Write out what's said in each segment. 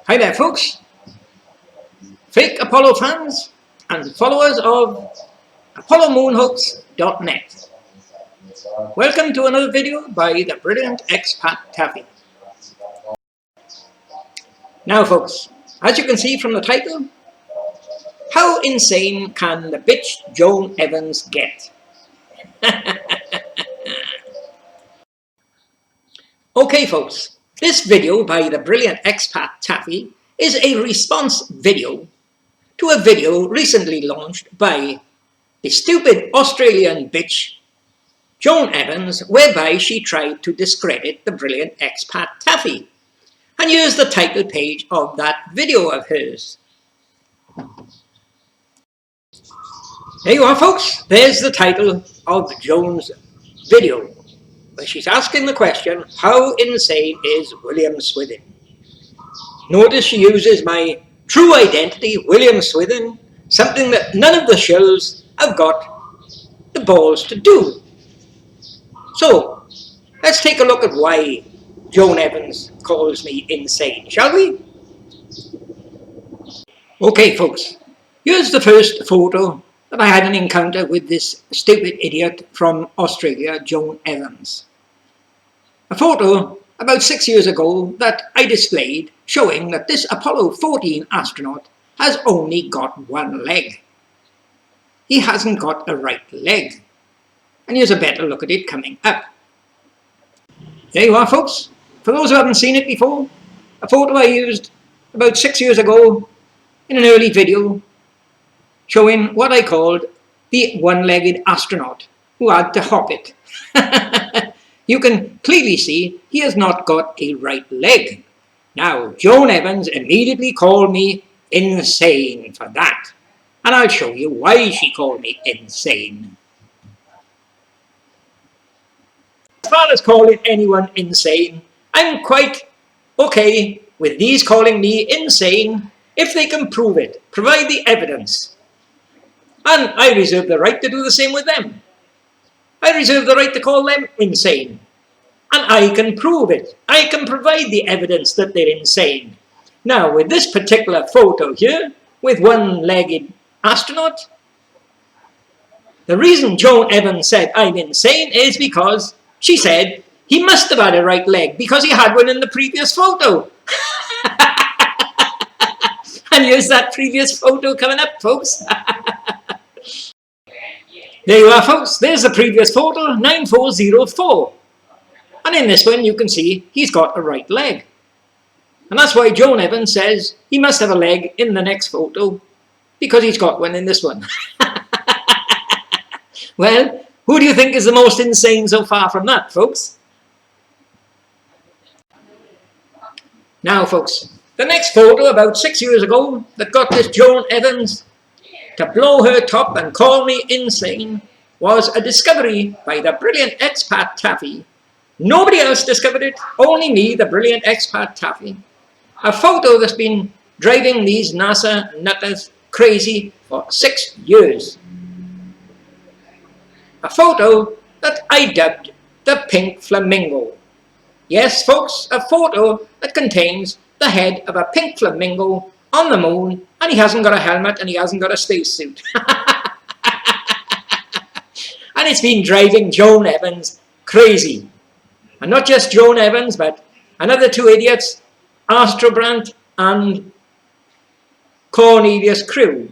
Hi there folks, fake Apollo fans and followers of ApolloMoonhooks.net. Welcome to another video by the brilliant expat Taffy. Now folks, as you can see from the title, how insane can the bitch Joan Evans get? Okay folks, this video by the brilliant expat Taffy is a response video to a video recently launched by the stupid Australian bitch Joan Evans, whereby she tried to discredit the brilliant expat Taffy. And here's the title page of that video of hers. There you are folks, there's the title of Joan's video, where she's asking the question, how insane is William Swithin? Notice she uses my true identity, William Swithin, something that none of the shills have got the balls to do. So, let's take a look at why Joan Evans calls me insane, shall we? Okay folks, here's the first photo that I had an encounter with this stupid idiot from Australia, Joan Evans. A photo about 6 years ago that I displayed showing that this Apollo 14 astronaut has only got one leg. He hasn't got a right leg. And here's a better look at it coming up. There you are folks. For those who haven't seen it before, a photo I used about 6 years ago in an early video showing what I called the one-legged astronaut who had to hop it. You can clearly see he has not got a right leg. Now, Joan Evans immediately called me insane for that. And I'll show you why she called me insane. As far as calling anyone insane, I'm quite okay with these calling me insane if they can prove it, provide the evidence. And I reserve the right to do the same with them. I reserve the right to call them insane. And I can prove it. I can provide the evidence that they're insane. Now, with this particular photo here, with one-legged astronaut, the reason Joan Evans said I'm insane is because she said he must have had a right leg because he had one in the previous photo. And here's that previous photo coming up, folks. There you are, folks. There's the previous photo, 9404. And in this one, you can see he's got a right leg. And that's why Joan Evans says he must have a leg in the next photo because he's got one in this one. Well, who do you think is the most insane so far from that, folks? Now, folks, the next photo about 6 years ago that got this Joan Evans to blow her top and call me insane was a discovery by the brilliant expat Taffy. Nobody else discovered it, only me, the brilliant expat Taffy. A photo that's been driving these NASA nutters crazy for 6 years. A photo that I dubbed the pink flamingo. Yes, folks, a photo that contains the head of a pink flamingo on the moon, and he hasn't got a helmet and he hasn't got a spacesuit. And it's been driving Joan Evans crazy. And not just Joan Evans, but another two idiots, Astrobrand and Cornelius Crew.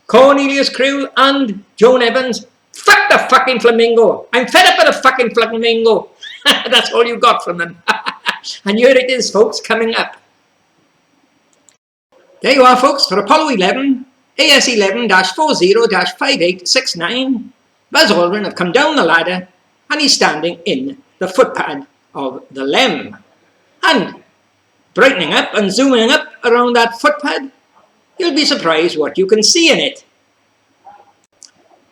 Cornelius Crew and Joan Evans, fuck the fucking flamingo. I'm fed up with the fucking flamingo. That's all you got from them. And here it is, folks, coming up. There you are, folks, for Apollo 11, AS11-40-5869. Buzz Aldrin have come down the ladder and he's standing in the footpad of the LEM. And brightening up and zooming up around that footpad, you'll be surprised what you can see in it.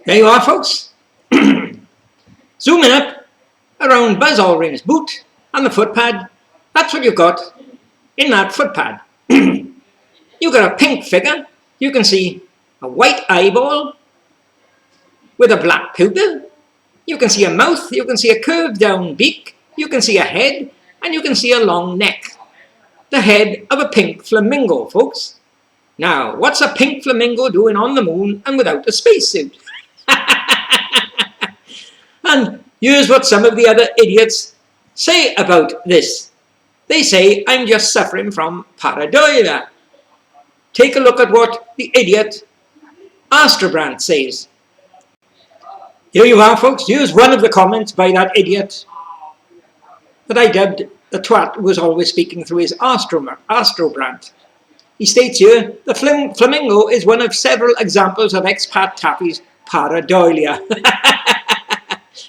There you are, folks. Zooming up around Buzz Aldrin's boot and the footpad. That's what you've got in that footpad. You've got a pink figure. You can see a white eyeball with a black pupil. You can see a mouth. You can see a curved down beak. You can see a head. And you can see a long neck. the head of a pink flamingo, folks. Now, what's a pink flamingo doing on the moon and without a spacesuit? And here's what some of the other idiots say about this. They say, I'm just suffering from pareidolia. Take a look at what the idiot Astrobrand says. Here you are, folks. Here's one of the comments by that idiot that I dubbed the twat who was always speaking through his Astrobrand. He states here, the flamingo is one of several examples of expat Taffy's pareidolia.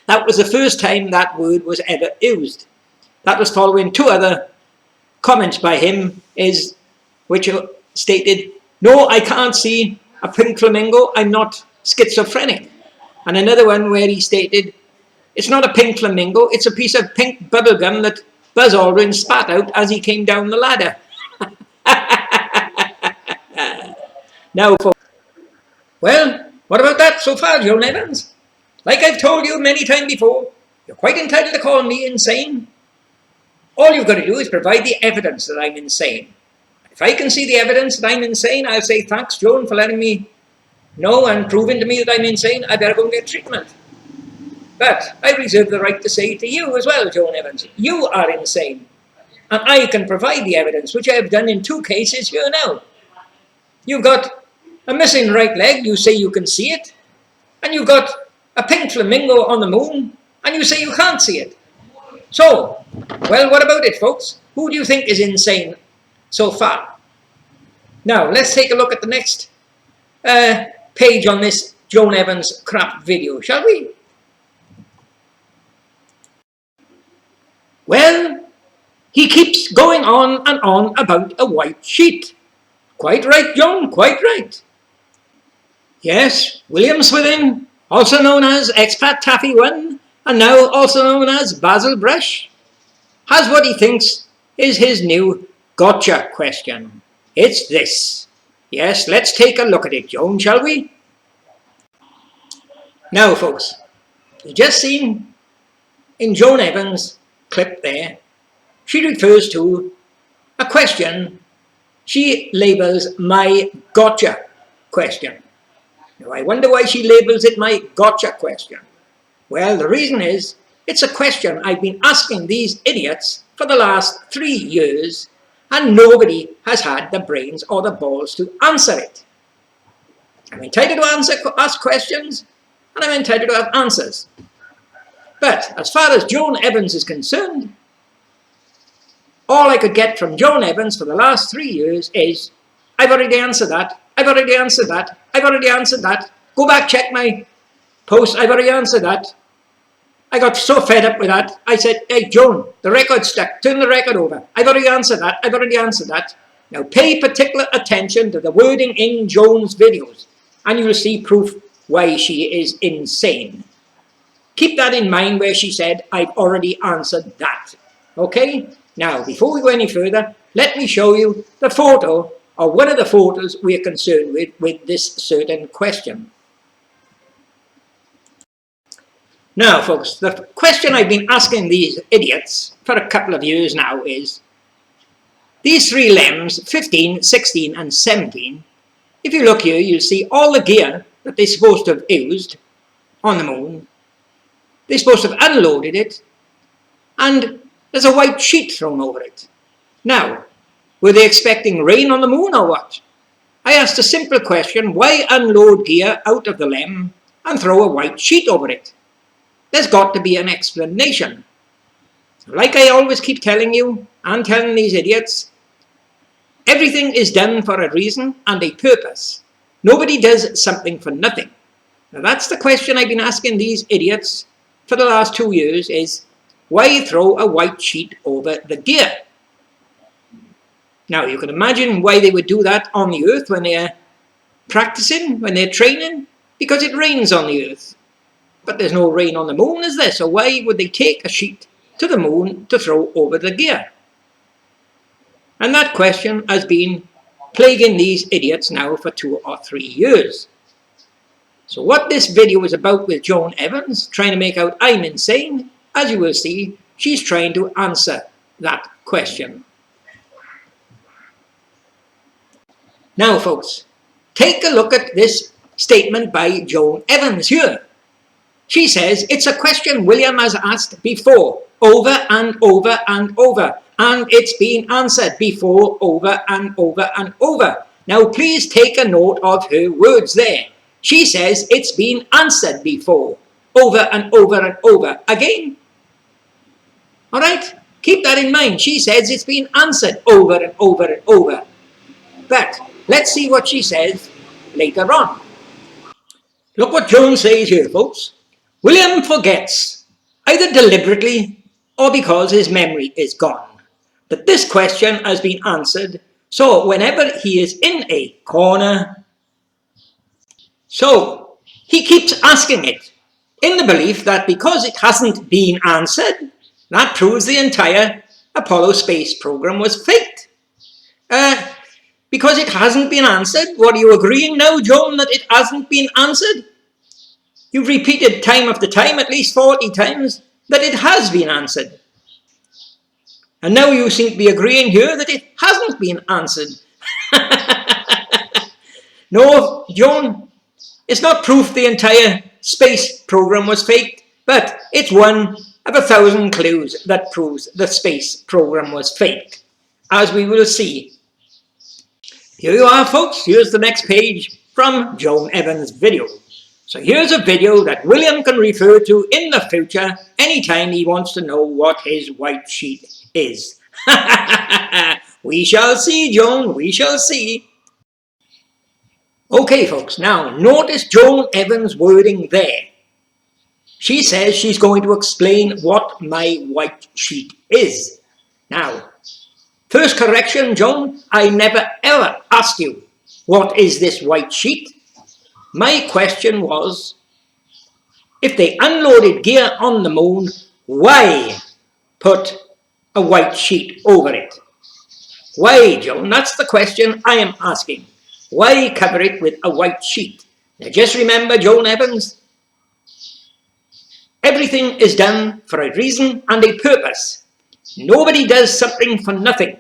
That was the first time that word was ever used. That was following two other comments by him, which stated, no, I can't see a pink flamingo, I'm not schizophrenic. And another one where he stated, it's not a pink flamingo, it's a piece of pink bubblegum that Buzz Aldrin spat out as he came down the ladder. Now, folks, well, what about that so far, Joan Evans? Like I've told you many times before, you're quite entitled to call me insane. All you've got to do is provide the evidence that I'm insane. If I can see the evidence that I'm insane, I'll say, thanks, Joan, for letting me know and proving to me that I'm insane. I better go and get treatment. But I reserve the right to say to you as well, Joan Evans, you are insane. And I can provide the evidence, which I have done in 2 cases here now. You've got a missing right leg, you say you can see it. And you've got a pink flamingo on the moon, and you say you can't see it. So, well, what about it, folks? Who do you think is insane so far? Now, let's take a look at the next page on this Joan Evans crap video, shall we? Well, he keeps going on and on about a white sheet. Quite right, Joan, quite right. Yes, William Swithin, also known as EXPATTAFFY 1, and now also known as Basil Brush, has what he thinks is his new gotcha question. It's this. Yes, let's take a look at it, Joan, shall we? Now, folks, you just seen in Joan Evans' clip there, she refers to a question she labels my gotcha question. Now, I wonder why she labels it my gotcha question. Well, the reason is, it's a question I've been asking these idiots for the last 3 years, and nobody has had the brains or the balls to answer it. I'm entitled to ask questions, and I'm entitled to have answers. But as far as Joan Evans is concerned, all I could get from Joan Evans for the last 3 years is, I've already answered that, I've already answered that, I've already answered that, go back, check my post, I've already answered that. I got so fed up with that, I said, hey Joan, the record's stuck, turn the record over, I've already answered that, I've already answered that. Now pay particular attention to the wording in Joan's videos, and you will see proof why she is insane. Keep that in mind where she said, I've already answered that. Okay? Now, before we go any further, let me show you the photo, or one of the photos we're concerned with this certain question. Now, folks, the question I've been asking these idiots for a couple of years now is, these 3 LEMs, 15, 16 and 17, if you look here, you'll see all the gear that they're supposed to have used on the moon. They're supposed to have unloaded it, and there's a white sheet thrown over it. Now, were they expecting rain on the moon or what? I asked a simple question, why unload gear out of the LEM and throw a white sheet over it? There's got to be an explanation. Like I always keep telling you, and telling these idiots, everything is done for a reason and a purpose. Nobody does something for nothing. Now that's the question I've been asking these idiots for the last 2 years is, why throw a white sheet over the gear? Now you can imagine why they would do that on the earth when they're practicing, when they're training, because it rains on the earth. But there's no rain on the moon, is there? So why would they take a sheet to the moon to throw over the gear? And that question has been plaguing these idiots now for 2 or 3 years. So what this video is about with Joan Evans, trying to make out I'm insane, as you will see, she's trying to answer that question. Now folks, take a look at this statement by Joan Evans here. She says it's a question William has asked before, over and over and over, and it's been answered before, over and over and over. Now please take a note of her words there. She says it's been answered before, over and over and over again. Alright, keep that in mind. She says it's been answered over and over and over. But let's see what she says later on. Look what Joan says here, folks. William forgets, either deliberately or because his memory is gone, that this question has been answered, so whenever he is in a corner, so he keeps asking it, in the belief that because it hasn't been answered, that proves the entire Apollo space program was faked. Because it hasn't been answered, what are you agreeing now, Joan, that it hasn't been answered? You've repeated time after time, at least 40 times, that it has been answered. And now you seem to be agreeing here that it hasn't been answered. No, Joan, it's not proof the entire space program was faked, but it's one of 1,000 clues that proves the space program was faked, as we will see. Here you are, folks. Here's the next page from Joan Evans' video. So here's a video that William can refer to in the future anytime he wants to know what his white sheet is. We shall see, Joan, we shall see. Okay, folks, now notice Joan Evans' wording there. She says she's going to explain what my white sheet is. Now, first correction, Joan, I never ever asked you, what is this white sheet? My question was, if they unloaded gear on the moon, why put a white sheet over it? Why, Joan? That's the question I am asking. Why cover it with a white sheet? Now just remember, Joan Evans, everything is done for a reason and a purpose. Nobody does something for nothing.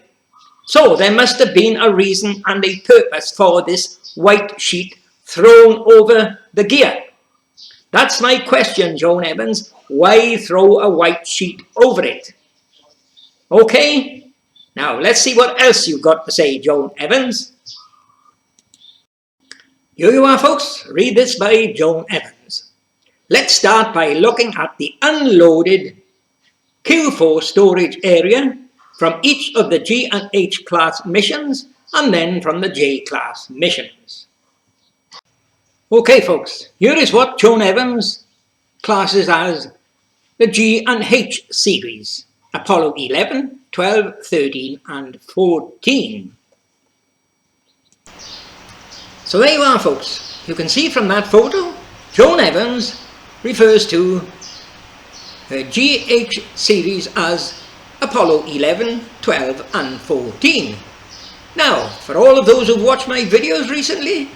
So there must have been a reason and a purpose for this white sheet thrown over the gear. That's my question, Joan Evans. Why throw a white sheet over it? Okay, now let's see what else you've got to say, Joan Evans. Here you are, folks. Read this by Joan Evans. Let's start by looking at the unloaded Q4 storage area from each of the G and H class missions, and then from the J class missions. Okay, folks, here is what Joan Evans classes as the G and H series, Apollo 11, 12, 13 and 14. So there you are, folks. You can see from that photo, Joan Evans refers to her GH series as Apollo 11, 12 and 14. Now, for all of those who've watched my videos recently,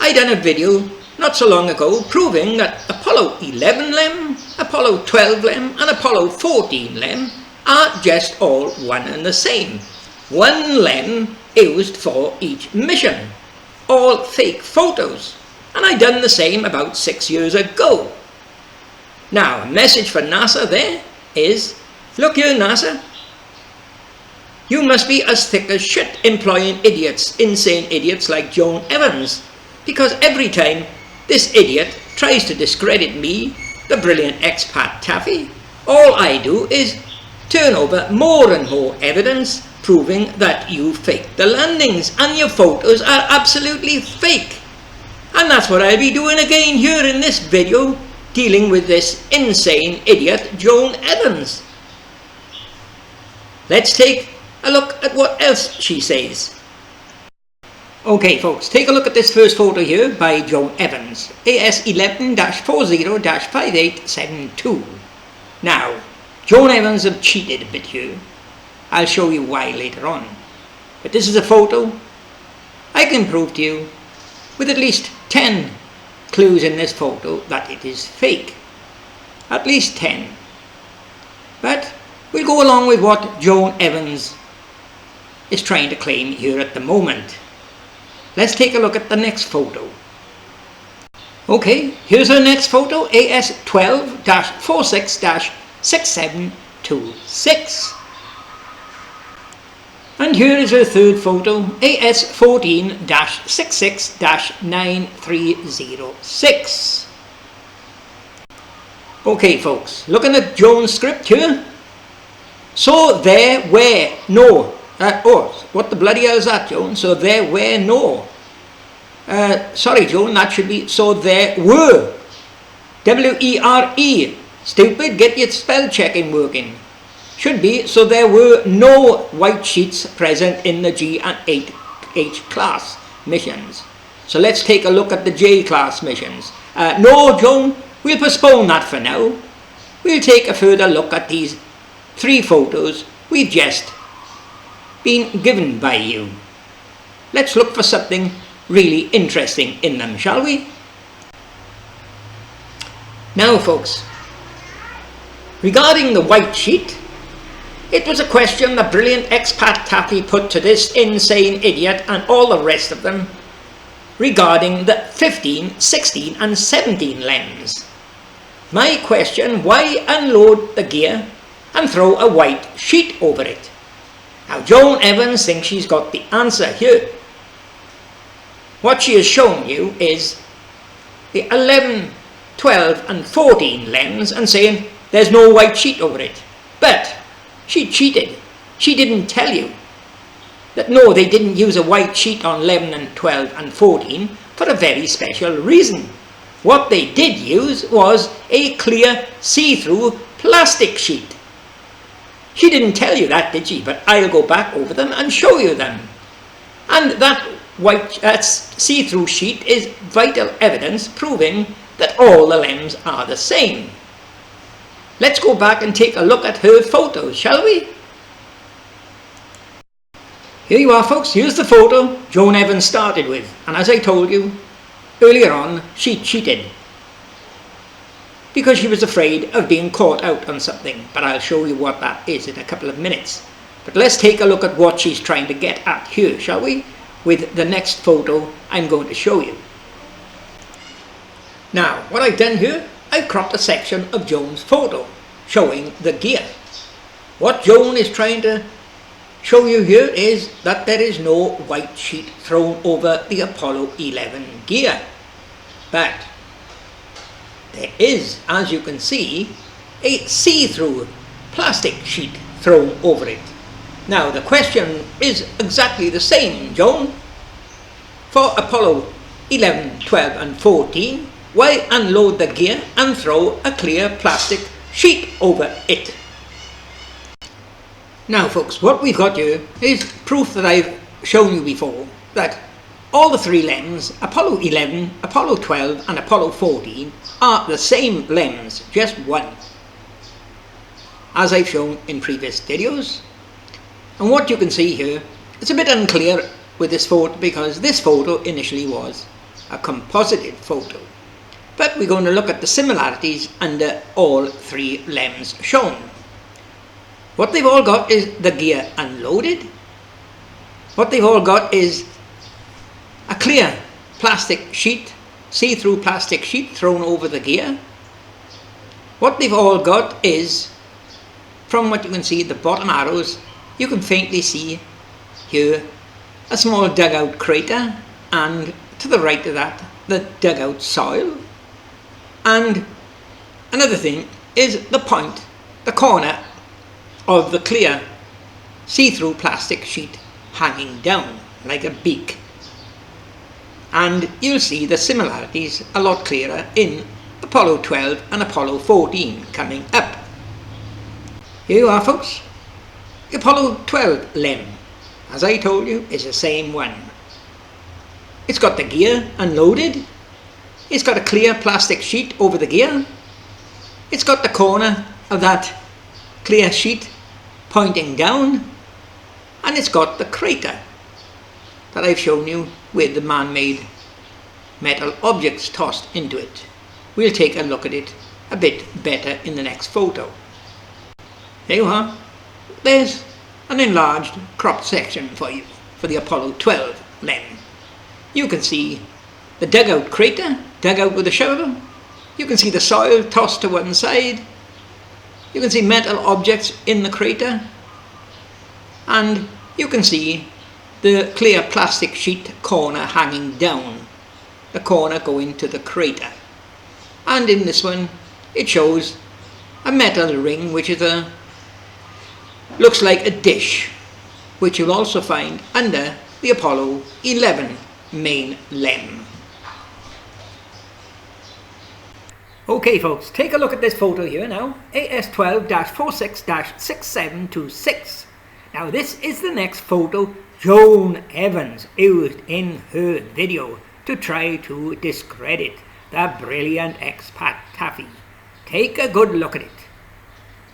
I done a video not so long ago proving that Apollo 11 LEM, Apollo 12 LEM and Apollo 14 LEM are just all one and the same. One LEM used for each mission. All fake photos. And I done the same about 6 years ago. Now, a message for NASA there is, look here NASA, you must be as thick as shit employing idiots, insane idiots like Joan Evans. Because every time this idiot tries to discredit me, the brilliant expat Taffy, all I do is turn over more and more evidence proving that you faked the landings and your photos are absolutely fake. And that's what I'll be doing again here in this video, dealing with this insane idiot Joan Evans. Let's take a look at what else she says. Okay folks, take a look at this first photo here by Joan Evans, AS11-40-5872. Now, Joan Evans have cheated a bit here. I'll show you why later on. But this is a photo I can prove to you with at least 10 clues in this photo that it is fake. At least 10. But we'll go along with what Joan Evans is trying to claim here at the moment. let's take a look at the next photo. Okay, here's our next photo, AS12-46-6726. And here is our third photo, AS14-66-9306. Okay folks, looking at Joan's script here. So there were no, what the bloody hell is that, Joan? So there were no. Sorry Joan, that should be so there were. W-E-R-E. Stupid, get your spell checking working. Should be, so there were no white sheets present in the G and H class missions. So let's take a look at the J class missions. No Joan, we'll postpone that for now. We'll take a further look at these 3 photos we've just been given by you. Let's look for something really interesting in them, shall we? Now folks, regarding the white sheet, it was a question the brilliant EXPATTAFFY put to this insane idiot and all the rest of them regarding the 15, 16 and 17 lens. My question, why unload the gear and throw a white sheet over it? Now Joan Evans thinks she's got the answer here. What she has shown you is the 11, 12 and 14 lens and saying there's no white sheet over it. But she cheated. She didn't tell you that no, they didn't use a white sheet on 11 and 12 and 14 for a very special reason. What they did use was a clear see-through plastic sheet. She didn't tell you that, did she? But I'll go back over them and show you them. And that white see-through sheet is vital evidence proving that all the lenses are the same. Let's go back and take a look at her photos, shall we? Here you are folks, here's the photo Joan Evans started with, and as I told you earlier on, she cheated because she was afraid of being caught out on something, but I'll show you what that is in a couple of minutes. But let's take a look at what she's trying to get at here, shall we? With the next photo I'm going to show you. Now, what I've done here, I've cropped a section of Joan's photo showing the gear. What Joan is trying to show you here is that there is no white sheet thrown over the Apollo 11 gear. But there is, as you can see, a see-through plastic sheet thrown over it. Now the question is exactly the same, Joan. For Apollo 11, 12 and 14, why unload the gear and throw a clear plastic sheet over it? Now folks, what we've got here is proof that I've shown you before, that all the 3 lenses, Apollo 11, Apollo 12 and Apollo 14, are the same lens, just one, as I've shown in previous videos. And what you can see here, it's a bit unclear with this photo because this photo initially was a composited photo. But we're going to look at the similarities under all 3 lenses shown. What they've all got is the gear unloaded. What they've all got is a clear plastic sheet, see-through plastic sheet thrown over the gear. What they've all got is, from what you can see at the bottom arrows, you can faintly see here a small dugout crater, and to the right of that, the dugout soil. And another thing is the point, the corner of the clear see-through plastic sheet hanging down like a beak. And you'll see the similarities a lot clearer in Apollo 12 and Apollo 14 coming up. Here you are folks, the Apollo 12 lens, as I told you, is the same one. It's got the gear unloaded, it's got a clear plastic sheet over the gear, it's got the corner of that clear sheet pointing down, and it's got the crater that I've shown you with the man-made metal objects tossed into it. We'll take a look at it a bit better in the next photo. There you are. There's an enlarged cropped section for you for the Apollo 12 lens. You can see the dugout crater dug out with a shovel. You can see the soil tossed to one side. You can see metal objects in the crater. And you can see the clear plastic sheet corner hanging down, the corner going to the crater. And in this one it shows a metal ring which is looks like a dish, which you'll also find under the Apollo 11 main LEM. Okay folks, take a look at this photo here now, AS12-46-6726. Now this is the next photo Joan Evans used in her video to try to discredit the brilliant expat Taffy. Take a good look at it.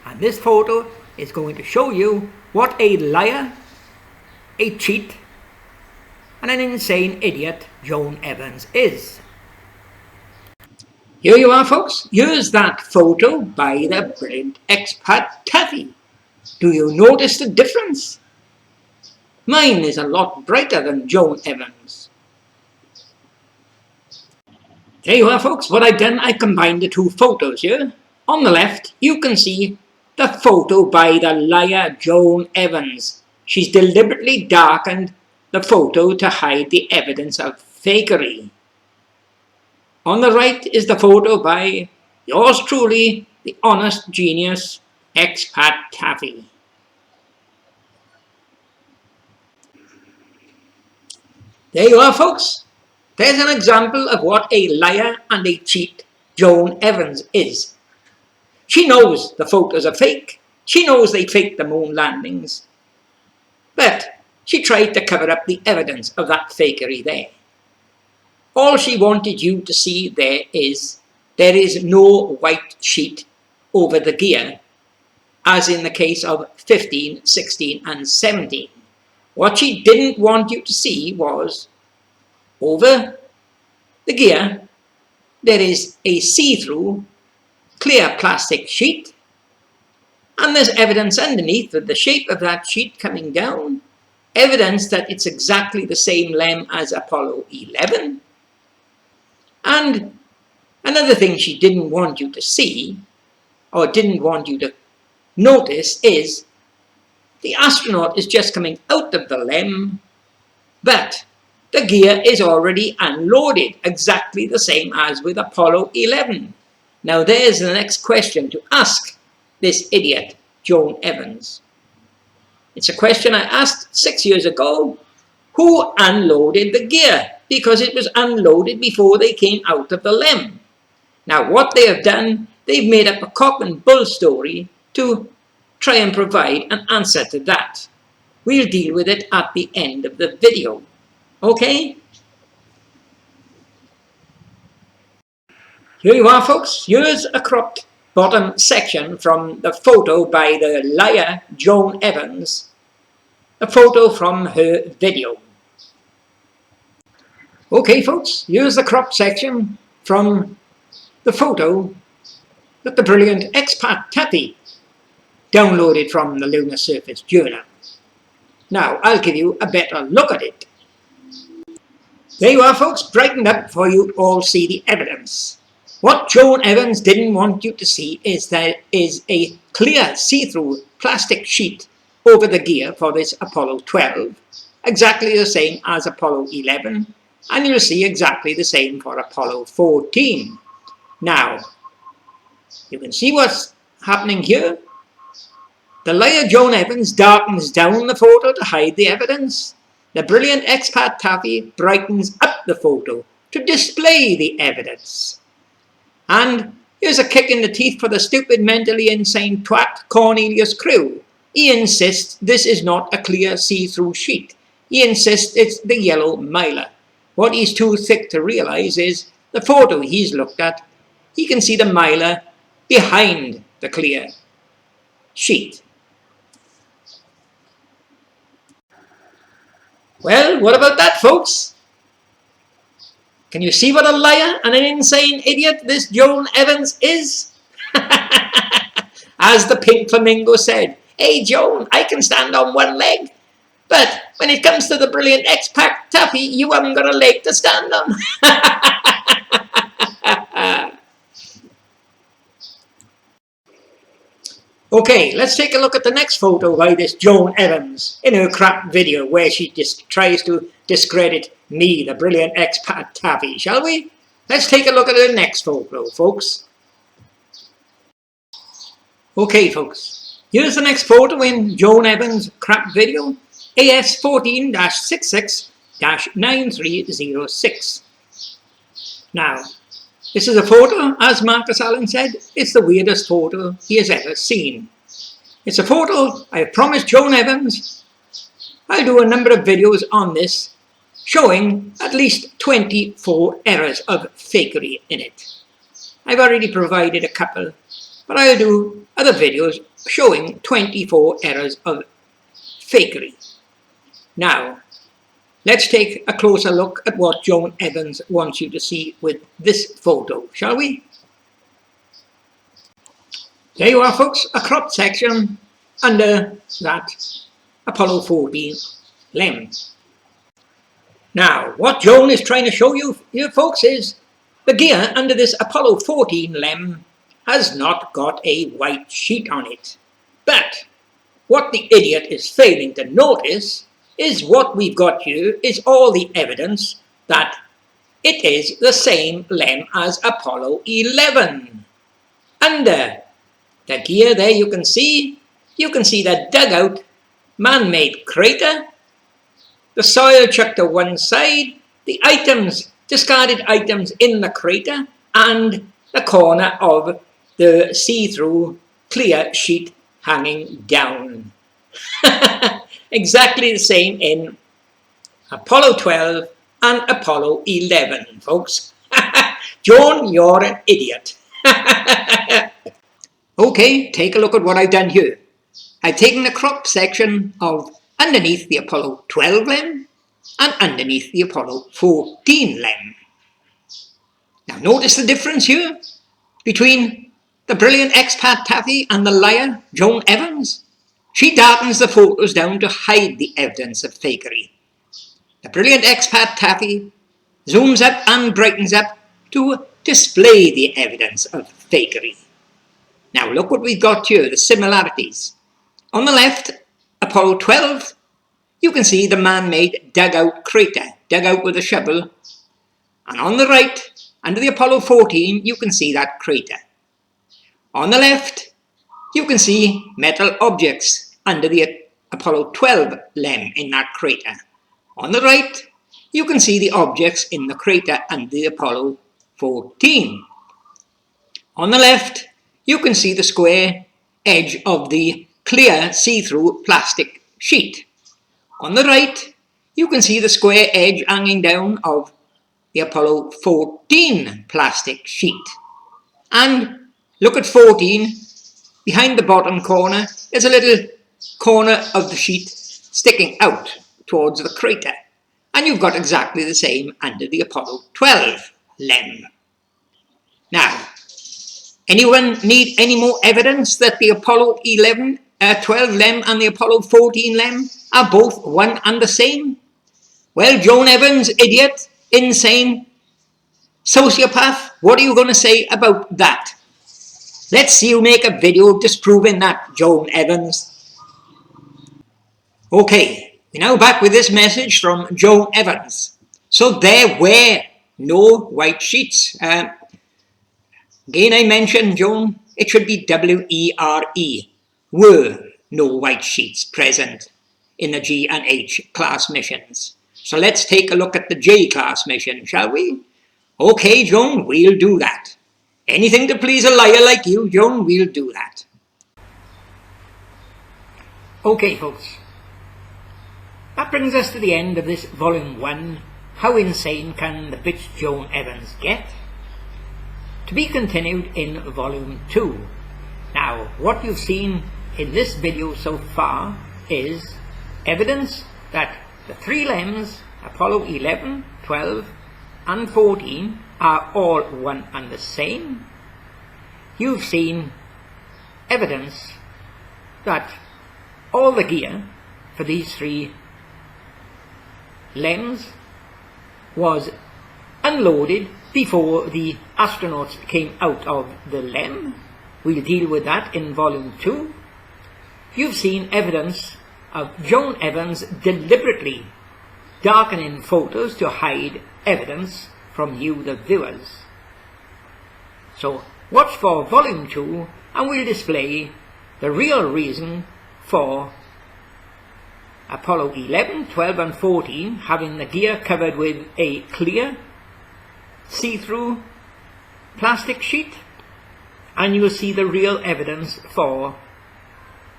And this photo is going to show you what a liar, a cheat, and an insane idiot Joan Evans is. Here you are folks, here's that photo by the brilliant expat Taffy. Do you notice the difference? Mine is a lot brighter than Joan Evans. There you are folks, what I've done, I combined the two photos here. On the left, you can see the photo by the liar Joan Evans. She's deliberately darkened the photo to hide the evidence of fakery. On the right is the photo by yours truly, the honest genius, expat Taffy. There you are folks. There's an example of what a liar and a cheat Joan Evans is. She knows the photos are fake. She knows they faked the moon landings. But she tried to cover up the evidence of that fakery there. All she wanted you to see there is no white sheet over the gear, as in the case of 15, 16 and 17. What she didn't want you to see was, over the gear, there is a see-through, clear plastic sheet, and there's evidence underneath with the shape of that sheet coming down, evidence that it's exactly the same LEM as Apollo 11. And another thing she didn't want you to see, or didn't want you to notice, is the astronaut is just coming out of the LEM, but the gear is already unloaded, exactly the same as with Apollo 11. Now there's the next question to ask this idiot, Joan Evans. It's a question I asked 6 years ago. Who unloaded the gear? Because it was unloaded before they came out of the LEM. Now what they have done, they've made up a cock and bull story to try and provide an answer to that. We'll deal with it at the end of the video. Okay? Here you are folks, here's a cropped bottom section from the photo by the liar Joan Evans, a photo from her video. Okay folks, here's the cropped section from the photo that the brilliant expat Taffy downloaded from the Lunar Surface Journal. Now I'll give you a better look at it. There you are folks, brightened up for you to all see the evidence. What Joan Evans didn't want you to see is there is a clear see-through plastic sheet over the gear for this Apollo 12, exactly the same as Apollo 11, and you'll see exactly the same for Apollo 14. Now, you can see what's happening here. The liar Joan Evans darkens down the photo to hide the evidence. The brilliant expat Taffy brightens up the photo to display the evidence. And here's a kick in the teeth for the stupid, mentally insane twat Cornelius Crew. He insists this is not a clear see-through sheet. He insists it's the yellow mylar. What he's too thick to realize is the photo he's looked at, he can see the mylar behind the clear sheet. Well, what about that, folks? Can you see what a liar and an insane idiot this Joan Evans is? As the pink flamingo said, "Hey Joan, I can stand on one leg." But when it comes to the brilliant EXPATTAFFY, you haven't got a leg to stand on. Okay, let's take a look at the next photo by this Joan Evans in her crap video where she just tries to discredit me, the brilliant EXPATTAFFY, shall we? Let's take a look at the next photo, folks. Okay, folks, here's the next photo in Joan Evans' crap video, AS14-66-9306. Now, this is a photo, as Marcus Allen said, it's the weirdest photo he has ever seen. It's a photo I have promised Joan Evans I'll do a number of videos on this, showing at least 24 errors of fakery in it. I've already provided a couple, but I'll do other videos showing 24 errors of fakery. Now, let's take a closer look at what Joan Evans wants you to see with this photo, shall we? There you are, folks, a cropped section under that Apollo 14 LEM. Now, what Joan is trying to show you here, folks, is the gear under this Apollo 14 LEM has not got a white sheet on it. But what the idiot is failing to notice is what we've got here is all the evidence that it is the same LEM as Apollo 11. Under the gear there you can see the dugout man-made crater, the soil chucked to one side, the items, discarded items in the crater, and the corner of the see-through clear sheet hanging down. Exactly the same in Apollo 12 and Apollo 11, folks. Joan, you're an idiot. Okay, take a look at what I've done here. I've taken the crop section of underneath the Apollo 12 LEM and underneath the Apollo 14 LEM. Now notice the difference here between the brilliant EXPATTAFFY and the liar Joan Evans. She darkens the photos down to hide the evidence of fakery. The brilliant EXPATTAFFY zooms up and brightens up to display the evidence of fakery. Now look what we've got here, the similarities. On the left, Apollo 12, you can see the man-made dugout crater, dug out with a shovel. And on the right, under the Apollo 14, you can see that crater. On the left, you can see metal objects under the Apollo 12 LEM in that crater. On the right, you can see the objects in the crater under the Apollo 14. On the left, you can see the square edge of the clear see-through plastic sheet. On the right, you can see the square edge hanging down of the Apollo 14 plastic sheet. And look at 14, behind the bottom corner, there's a little corner of the sheet sticking out towards the crater. And you've got exactly the same under the Apollo 12 LEM. Now, anyone need any more evidence that the Apollo 12 LEM and the Apollo 14 LEM are both one and the same? Well, Joan Evans, idiot, insane, sociopath, what are you going to say about that? Let's see you make a video disproving that, Joan Evans. Okay, we're now back with this message from Joan Evans. So there were no white sheets. Again, I mentioned, Joan, it should be W-E-R-E. Were no white sheets present in the G and H class missions. So let's take a look at the J class mission, shall we? Okay, Joan, we'll do that. Anything to please a liar like you, Joan, we'll do that. Okay, folks. That brings us to the end of this Volume 1. How insane can the bitch Joan Evans get? To be continued in Volume 2. Now, what you've seen in this video so far is evidence that the three LEMs, Apollo 11, 12 and 14, are all one and the same. You've seen evidence that all the gear for these three lens was unloaded before the astronauts came out of the LEM. We'll deal with that in volume 2. You've seen evidence of Joan Evans deliberately darkening photos to hide evidence from you, the viewers. So watch for volume 2 and we'll display the real reason for Apollo 11, 12 and 14 having the gear covered with a clear, see-through plastic sheet, and you'll see the real evidence for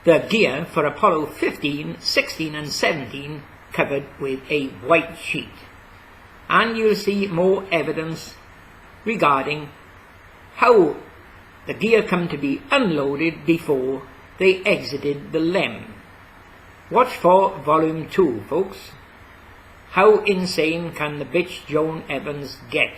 the gear for Apollo 15, 16 and 17 covered with a white sheet. And you'll see more evidence regarding how the gear come to be unloaded before they exited the LEM. Watch for volume 2, folks. How insane can the bitch Joan Evans get?